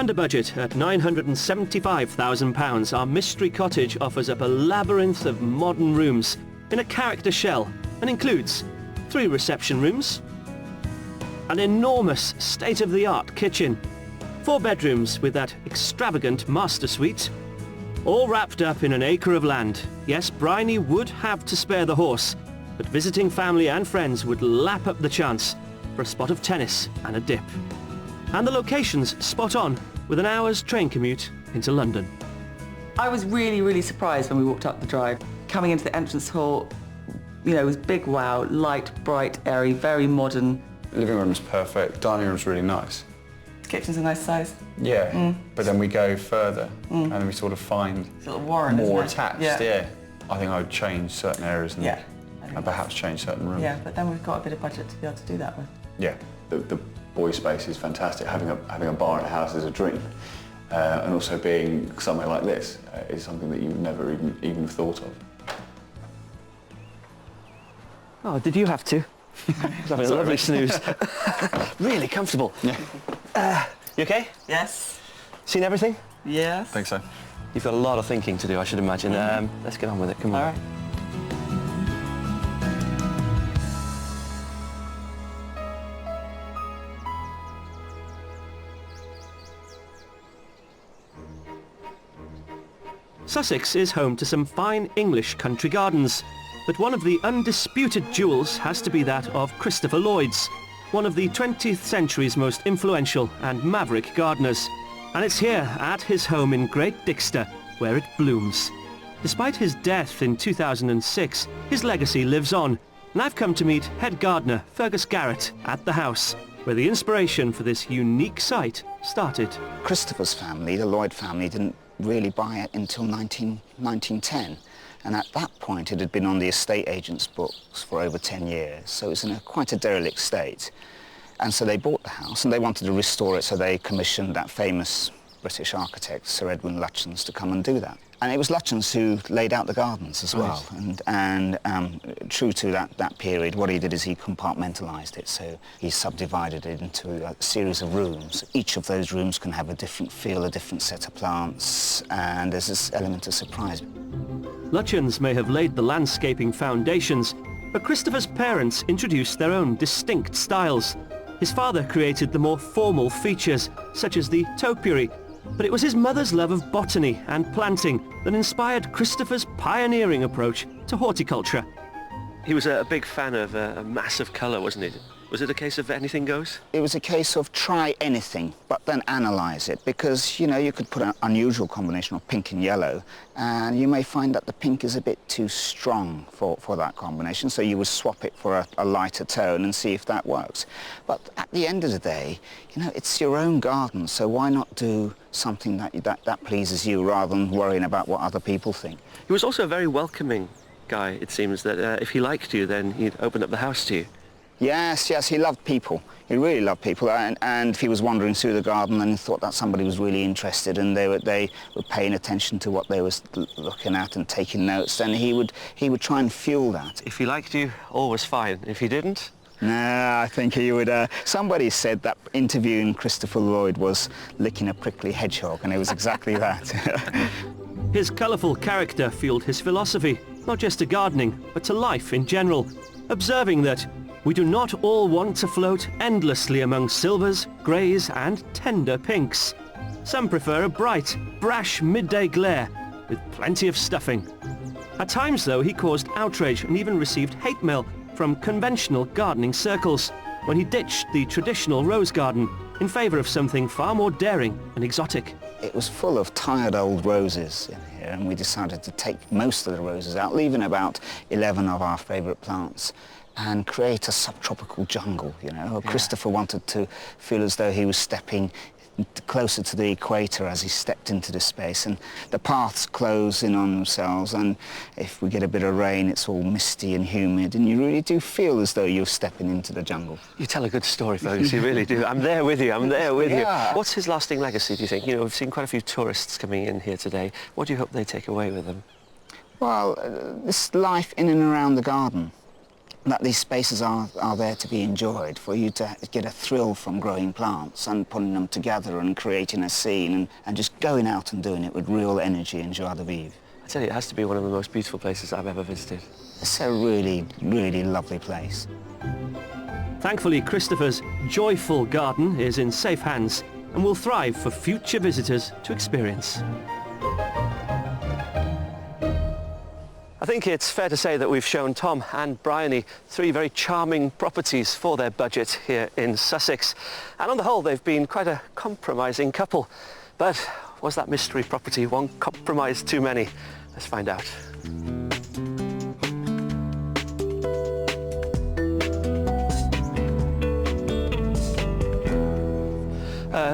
Under budget at £975,000, our mystery cottage offers up a labyrinth of modern rooms in a character shell and includes 3 reception rooms, an enormous state-of-the-art kitchen, 4 bedrooms with that extravagant master suite, all wrapped up in an acre of land. Yes, Bryony would have to spare the horse, but visiting family and friends would lap up the chance for a spot of tennis and a dip. And the location's spot on, with an hour's train commute into London. I was really, really surprised when we walked up the drive. Coming into the entrance hall, you know, it was big wow, light, bright, airy, very modern. The living room's perfect, dining room's really nice. The kitchen's a nice size. Yeah, but then we go further and then we sort of find It's a little warren, more isn't it? attached, yeah. I think I would change certain areas and perhaps change certain rooms. Yeah, but then we've got a bit of budget to be able to do that with. Yeah, the boy space is fantastic. Having a bar in a house is a dream. And also being somewhere like this is something that you've never even thought of. Oh, did you have to? Having a lovely snooze. Really comfortable. Yeah. You okay? Yes. Seen everything? Yes. I think so. You've got a lot of thinking to do, I should imagine. Let's get on with it. Come on. All right. Sussex is home to some fine English country gardens, but one of the undisputed jewels has to be that of Christopher Lloyd's, one of the 20th century's most influential and maverick gardeners. And it's here, at his home in Great Dixter, where it blooms. Despite his death in 2006, his legacy lives on, and I've come to meet head gardener Fergus Garrett at the house, where the inspiration for this unique site started. Christopher's family, the Lloyd family, didn't really buy it until 1910. And at that point, it had been on the estate agent's books for over 10 years, so it was in quite a derelict state. And so they bought the house, and they wanted to restore it, so they commissioned that famous British architect, Sir Edwin Lutyens, to come and do that. And it was Lutyens who laid out the gardens as well. And true to that period, what he did is he compartmentalised it, so he subdivided it into a series of rooms. Each of those rooms can have a different feel, a different set of plants, and there's this element of surprise. Lutyens may have laid the landscaping foundations, but Christopher's parents introduced their own distinct styles. His father created the more formal features, such as the topiary, but it was his mother's love of botany and planting that inspired Christopher's pioneering approach to horticulture. He was a big fan of a massive colour, wasn't it? Was it a case of anything goes? It was a case of try anything, but then analyse it, because, you know, you could put an unusual combination of pink and yellow, and you may find that the pink is a bit too strong for that combination, so you would swap it for a lighter tone and see if that works. But at the end of the day, you know, it's your own garden, so why not do something that pleases you rather than worrying about what other people think? He was also a very welcoming guy, it seems, that if he liked you, then he'd open up the house to you. Yes, he loved people. He really loved people, and if he was wandering through the garden and he thought that somebody was really interested and they were paying attention to what they were looking at and taking notes, then he would try and fuel that. If he liked you, all was fine. If he didn't? No, I think he would... somebody said that interviewing Christopher Lloyd was licking a prickly hedgehog, and it was exactly that. His colourful character fueled his philosophy, not just to gardening, but to life in general, observing that we do not all want to float endlessly among silvers, greys and tender pinks. Some prefer a bright, brash midday glare with plenty of stuffing. At times, though, he caused outrage and even received hate mail from conventional gardening circles when he ditched the traditional rose garden in favour of something far more daring and exotic. It was full of tired old roses in here, and we decided to take most of the roses out, leaving about 11 of our favourite plants, and create a subtropical jungle, you know. Yeah. Christopher wanted to feel as though he was stepping closer to the equator as he stepped into the space, and the paths close in on themselves, and if we get a bit of rain, it's all misty and humid, and you really do feel as though you're stepping into the jungle. You tell a good story, Fergus, you really do. I'm there with you, I'm there with Yeah. you. What's his lasting legacy, do you think? You know, we've seen quite a few tourists coming in here today. What do you hope they take away with them? Well, this life in and around the garden. that these spaces are there to be enjoyed, for you to get a thrill from growing plants and putting them together and creating a scene and just going out and doing it with real energy and joie de vivre. I tell you, it has to be one of the most beautiful places I've ever visited. It's a really, really lovely place. Thankfully, Christopher's joyful garden is in safe hands and will thrive for future visitors to experience. I think it's fair to say that we've shown Tom and Bryony 3 very charming properties for their budget here in Sussex. And on the whole, they've been quite a compromising couple. But was that mystery property one compromise too many? Let's find out.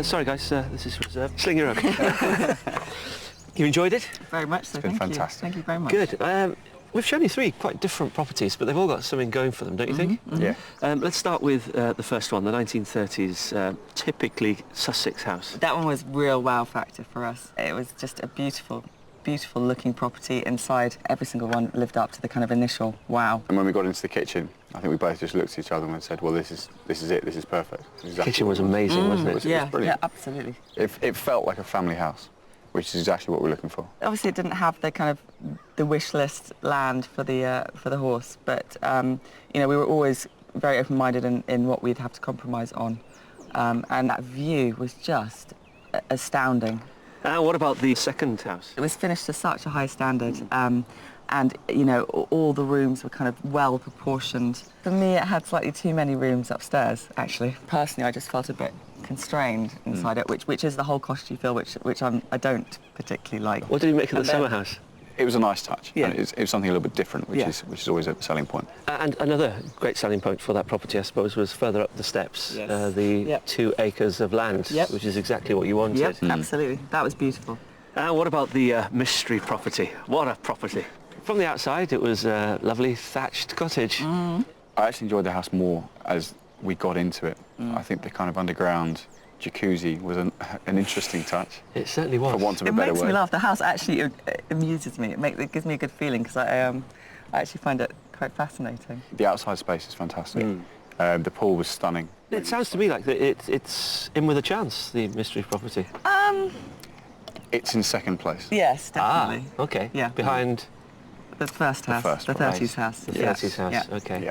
Sorry guys, this is reserved. Sling your own. You enjoyed it? Very much so. It's been Thank fantastic. you. Thank you very much. Good. We've shown you 3 quite different properties, but they've all got something going for them, don't you think? Yeah. Let's start with the first one, the 1930s, typically Sussex house. That one was real wow factor for us. It was just a beautiful, beautiful looking property inside. Every single one lived up to the kind of initial wow. And when we got into the kitchen, I think we both just looked at each other and said, well, this is it, this is perfect. This is exactly Kitchen what was we want. amazing, wasn't it? It was Yeah, brilliant. absolutely. It felt like a family house, which is exactly what we're looking for. Obviously, it didn't have the kind of the wish list land for the horse, but you know, we were always very open-minded in what we'd have to compromise on, and that view was just astounding. What about the second house? It was finished to such a high standard, and you know, all the rooms were kind of well proportioned. For me, it had slightly too many rooms upstairs. Actually, personally, I just felt a bit constrained inside it, which is the whole costume feel, which I don't particularly like. What did you make of the And then- summer house? It was a nice touch. Yeah. And it was something a little bit different, which Yeah. is always a selling point. And another great selling point for that property, I suppose, was further up the steps, Yes. the Yep. 2 acres of land, Yep. which is exactly what you wanted. Yep, absolutely. That was beautiful. And what about the mystery property? What a property. From the outside, it was a lovely thatched cottage. I actually enjoyed the house more as we got into it. I think the kind of underground jacuzzi was an interesting touch, It certainly was. for want of a It better makes word. me laugh. The house actually amuses me. It gives me a good feeling because I actually find it quite fascinating. The outside space is fantastic. The pool was stunning. It sounds to me like it's in with a chance, the mystery property. It's in second place. Yes, definitely. Okay. Yeah. Behind The first house, first the one. 30s house. the Yes. 30s house. Yeah. Okay. Yeah.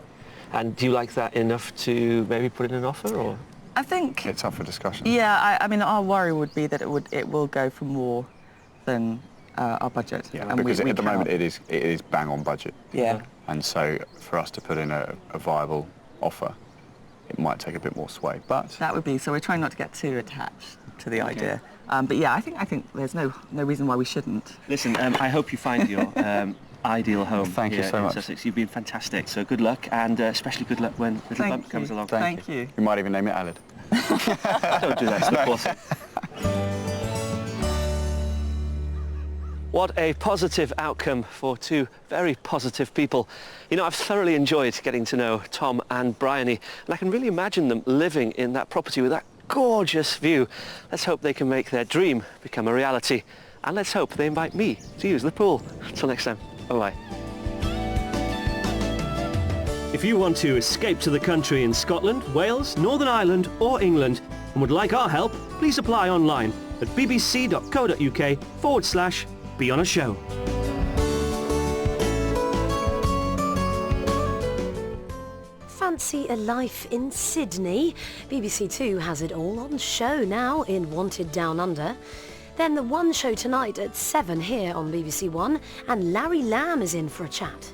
And do you like that enough to maybe put in an offer, or? I think. It's up for discussion. Yeah, I mean, our worry would be that it will go for more than our budget. Yeah, and because we at the moment cannot- it is bang on budget. Yeah. And so for us to put in a viable offer, it might take a bit more sway. But That would be. So we're trying not to get too attached to the idea. But yeah, I think there's no reason why we shouldn't. Listen, I hope you find your ideal home. Thank you here so in much. Sussex. You've been fantastic. So good luck, and especially good luck when Little Bump comes along. Thank you. we might even name it Aled. Don't do that. It's not awesome. What a positive outcome for 2 very positive people. You know, I've thoroughly enjoyed getting to know Tom and Bryony, and I can really imagine them living in that property with that gorgeous view. Let's hope they can make their dream become a reality, and let's hope they invite me to use the pool. Until next time, bye-bye. If you want to escape to the country in Scotland, Wales, Northern Ireland or England and would like our help, please apply online at bbc.co.uk/be on a show. Fancy a life in Sydney? BBC Two has it all on show now in Wanted Down Under. Then the One Show tonight at 7 here on BBC One, and Larry Lamb is in for a chat.